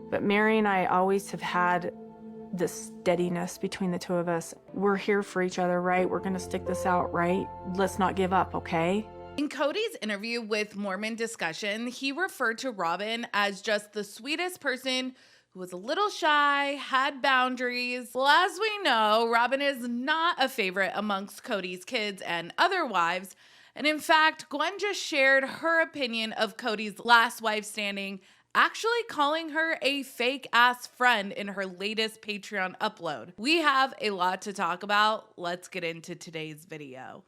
But Mary and I always have had this steadiness between the two of us. We're here for each other, right? We're gonna stick this out, right? Let's not give up, okay? In Cody's interview with Mormon Discussion, he referred to Robyn as just the sweetest person who was a little shy, had boundaries. Well, as we know, Robyn is not a favorite amongst Cody's kids and other wives. And in fact, Gwen just shared her opinion of Cody's last wife standing, actually calling her a fake-ass friend in her latest Patreon upload. We have a lot to talk about. Let's get into today's video.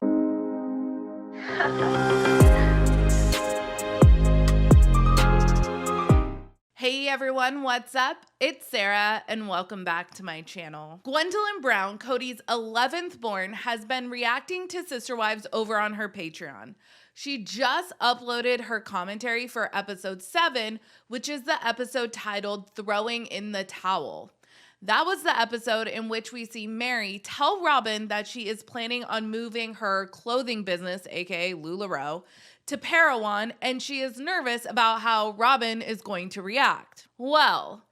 Hey everyone, what's up? It's Sarah and welcome back to my channel. Gwendolyn Brown, Cody's 11th born, has been reacting to Sister Wives over on her Patreon. She just uploaded her commentary for episode 7, which is the episode titled Throwing in the Towel. That was the episode in which we see Mary tell Robyn that she is planning on moving her clothing business, aka LuLaRoe, to Parowan, and she is nervous about how Robyn is going to react. Well,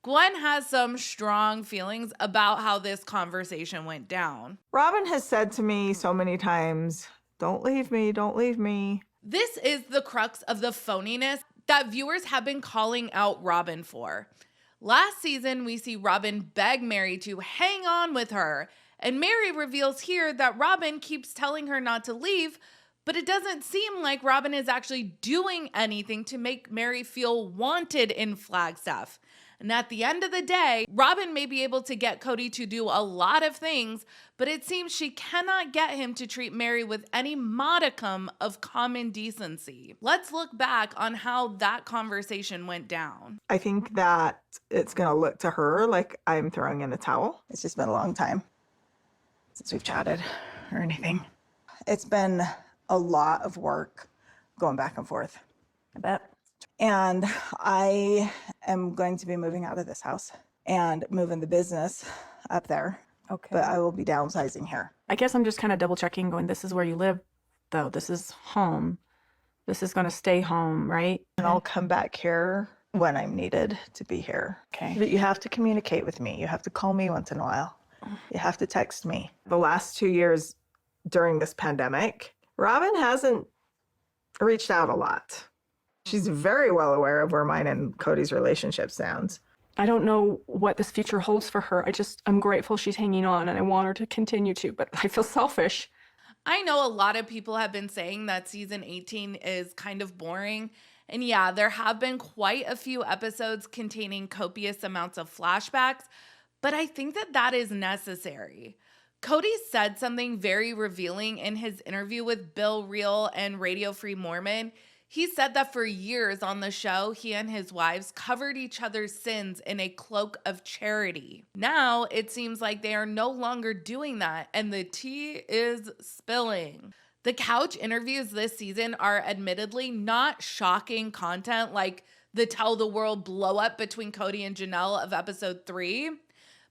Gwen has some strong feelings about how this conversation went down. Robyn has said to me so many times, don't leave me, don't leave me. This is the crux of the phoniness that viewers have been calling out Robyn for. Last season, we see Robyn beg Mary to hang on with her, and Mary reveals here that Robyn keeps telling her not to leave, but it doesn't seem like Robyn is actually doing anything to make Mary feel wanted in Flagstaff. And at the end of the day, Robyn may be able to get Cody to do a lot of things, but it seems she cannot get him to treat Mary with any modicum of common decency. Let's look back on how that conversation went down. I think that it's going to look to her like I'm throwing in the towel. It's just been a long time since we've chatted or anything. It's been a lot of work going back and forth. I bet. And I am going to be moving out of this house and moving the business up there. Okay. But I will be downsizing here. I guess I'm just kind of double checking, going, this is where you live, though. This is home. This is gonna stay home, right? And I'll come back here when I'm needed to be here. Okay. But you have to communicate with me. You have to call me once in a while. You have to text me. The last 2 years during this pandemic, Robyn hasn't reached out a lot. She's very well aware of where mine and Cody's relationship stands. I don't know what this future holds for her. I'm grateful she's hanging on and I want her to continue to, but I feel selfish. I know a lot of people have been saying that season 18 is kind of boring. And yeah, there have been quite a few episodes containing copious amounts of flashbacks, but I think that that is necessary. Cody said something very revealing in his interview with Bill Reel and Radio Free Mormon. He said that for years on the show, he and his wives covered each other's sins in a cloak of charity. Now, it seems like they are no longer doing that, and the tea is spilling. The couch interviews this season are admittedly not shocking content like the tell the world blow up between Cody and Janelle of episode 3.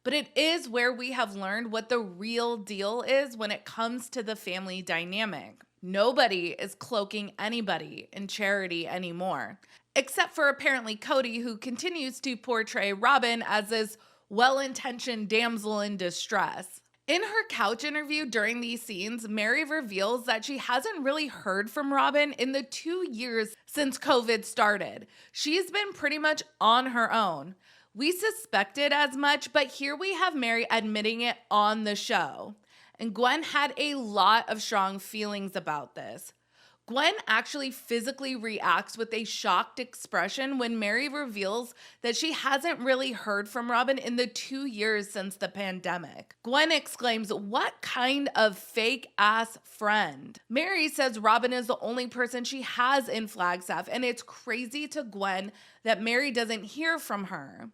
But it is where we have learned what the real deal is when it comes to the family dynamic. Nobody is cloaking anybody in charity anymore, except for apparently Cody, who continues to portray Robyn as this well-intentioned damsel in distress. In her couch interview during these scenes, Mary reveals that she hasn't really heard from Robyn in the 2 years since COVID started. She's been pretty much on her own. We suspected as much, but here we have Mary admitting it on the show. And Gwen had a lot of strong feelings about this. Gwen actually physically reacts with a shocked expression when Mary reveals that she hasn't really heard from Robyn in the 2 years since the pandemic. Gwen exclaims, "What kind of fake-ass friend?" Mary says Robyn is the only person she has in Flagstaff, and it's crazy to Gwen that Mary doesn't hear from her.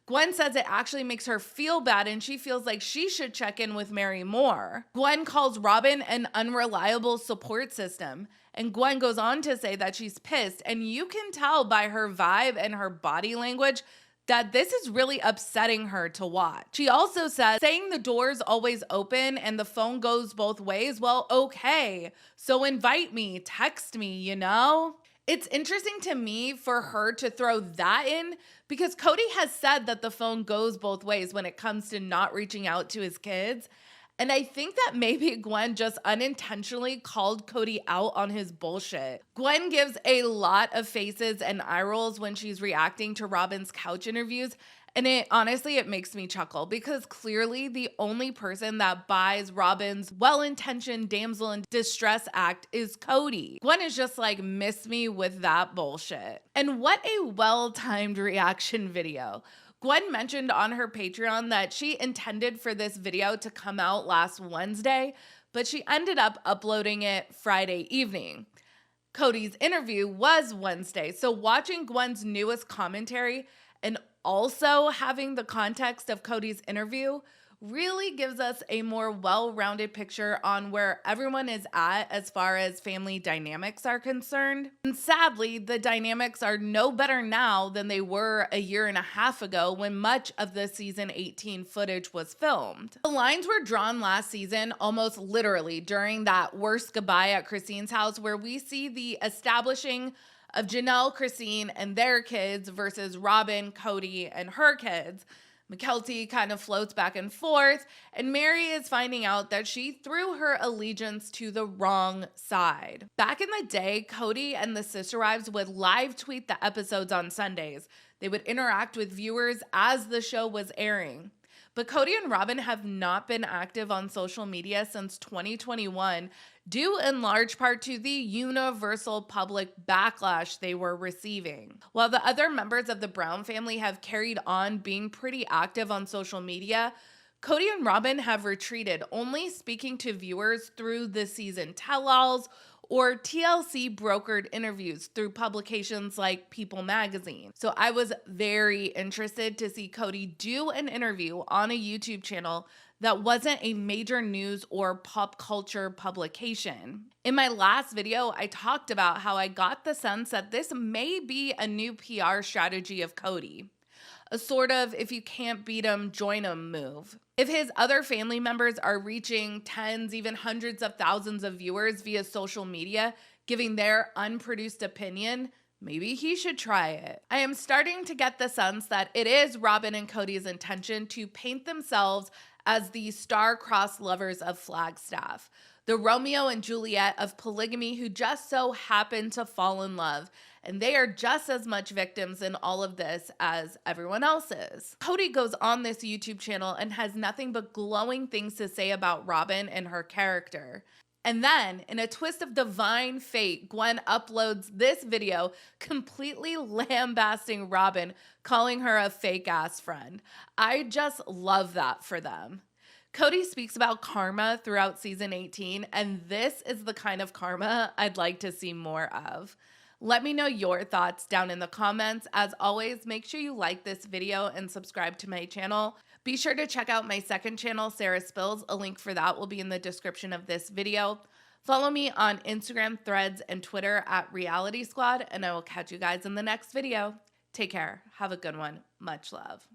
Gwen says it actually makes her feel bad and she feels like she should check in with Mary more. Gwen calls Robyn an unreliable support system. And Gwen goes on to say that she's pissed, and you can tell by her vibe and her body language that this is really upsetting her to watch. She also says, saying the door's always open and the phone goes both ways, well, okay, so invite me, text me, you know? It's interesting to me for her to throw that in because Cody has said that the phone goes both ways when it comes to not reaching out to his kids. And I think that maybe Gwen just unintentionally called Cody out on his bullshit. Gwen gives a lot of faces and eye rolls when she's reacting to Robyn's couch interviews. And it makes me chuckle because clearly the only person that buys Robyn's well-intentioned damsel in distress act is Cody. Gwen is just like, miss me with that bullshit. And what a well-timed reaction video. Gwen mentioned on her Patreon that she intended for this video to come out last Wednesday, but she ended up uploading it Friday evening. Cody's interview was Wednesday, so watching Gwen's newest commentary and also having the context of Cody's interview really gives us a more well-rounded picture on where everyone is at as far as family dynamics are concerned. And sadly, the dynamics are no better now than they were a year and a half ago when much of the season 18 footage was filmed. The lines were drawn last season almost literally during that worst goodbye at Christine's house where we see the establishing of Janelle, Christine, and their kids versus Robyn, Cody, and her kids. McKelty kind of floats back and forth, and Mary is finding out that she threw her allegiance to the wrong side. Back in the day, Cody and the sister wives would live tweet the episodes on Sundays. They would interact with viewers as the show was airing. But Cody and Robyn have not been active on social media since 2021, due in large part to the universal public backlash they were receiving. While the other members of the Brown family have carried on being pretty active on social media, Cody and Robyn have retreated, only speaking to viewers through the season tell-alls or TLC brokered interviews through publications like People magazine. So I was very interested to see Cody do an interview on a YouTube channel that wasn't a major news or pop culture publication. In my last video, I talked about how I got the sense that this may be a new PR strategy of Cody. A sort of if you can't beat him, join him move. If his other family members are reaching tens, even hundreds of thousands of viewers via social media, giving their unproduced opinion, maybe he should try it. I am starting to get the sense that it is Robyn and Cody's intention to paint themselves as the star-crossed lovers of Flagstaff, the Romeo and Juliet of polygamy who just so happen to fall in love, and they are just as much victims in all of this as everyone else is. Cody goes on this YouTube channel and has nothing but glowing things to say about Robyn and her character. And then, in a twist of divine fate, Gwen uploads this video completely lambasting Robyn, calling her a fake-ass friend. I just love that for them. Cody speaks about karma throughout season 18, and this is the kind of karma I'd like to see more of. Let me know your thoughts down in the comments. As always, make sure you like this video and subscribe to my channel. Be sure to check out my second channel, Sarah Spills. A link for that will be in the description of this video. Follow me on Instagram, Threads, and Twitter at Reality Squad, and I will catch you guys in the next video. Take care. Have a good one. Much love.